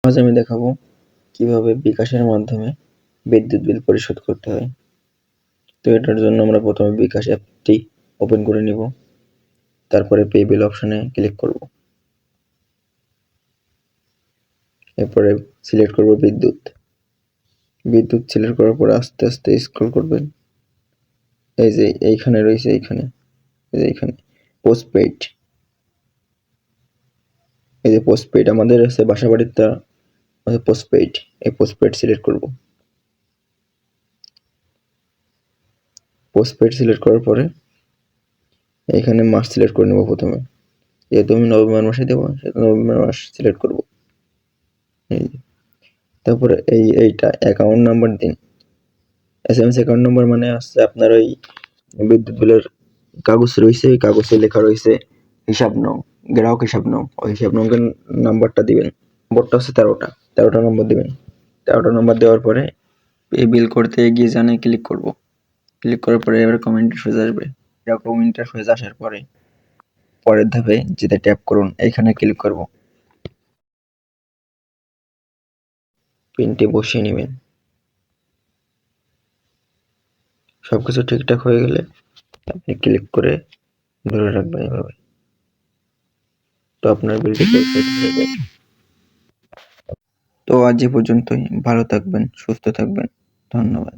আজ আমি দেখাবো কিভাবে বিকাশের মাধ্যমে বিদ্যুৎ বিল পরিশোধ করতে হয়। তো এটার জন্য আমরা প্রথমে বিকাশ অ্যাপটি ওপেন করে নিব, তারপরে পে বিল অপশনে ক্লিক করব, এরপরে সিলেক্ট করব বিদ্যুৎ সিলেক্ট করার পরে আস্তে আস্তে স্ক্রল করবেন। এই যে এইখানে রয়েছে, এইখানে পোস্টপেইড, এই যে পোস্টপেইড আমাদের আছে বাসাবাড়িতে পোস্টপেইড, এই পোস্টপেইড সিলেক্ট করব। পোস্টপেইড সিলেক্ট করার পরে এখানে মাস সিলেক্ট করে নেব। প্রথমে যেহেতু আমি নভেম্বর মাসে দেবো সেহেতু নভেম্বর মাস সিলেক্ট করব। তারপরে এইটা অ্যাকাউন্ট নাম্বার দিন। এসএমএস অ্যাকাউন্ট নাম্বার মানে হচ্ছে আপনার ওই বিদ্যুৎ বিলের কাগজ রয়েছে, ওই কাগজে লেখা রয়েছে হিসাব নং, গ্রাহক হিসাব নং, ওই হিসাব নংয়ের নাম্বারটা দিবেন। নম্বরটা হচ্ছে 13টা নম্বর দিবেন। 13টা নম্বর দেওয়ার পরে পে বিল করতে এগিয়ে যানে ক্লিক করব। ক্লিক করার পরে এবার কমেন্ট সোজা আসবে। কমেন্টটা সোজা আসার পরে পরের ধাপে যেটা ট্যাপ করুন, এইখানে ক্লিক করব। পিনটি বসিয়ে নেবেন। সবকিছু ঠিকঠাক হয়ে গেলে আপনি ক্লিক করে ধরে রাখবেন এভাবে। তো আপনার বিলটি পরিশোধ হয়ে যাবে। তো আজ এ পর্যন্তই। ভালো থাকবেন, সুস্থ থাকবেন। ধন্যবাদ।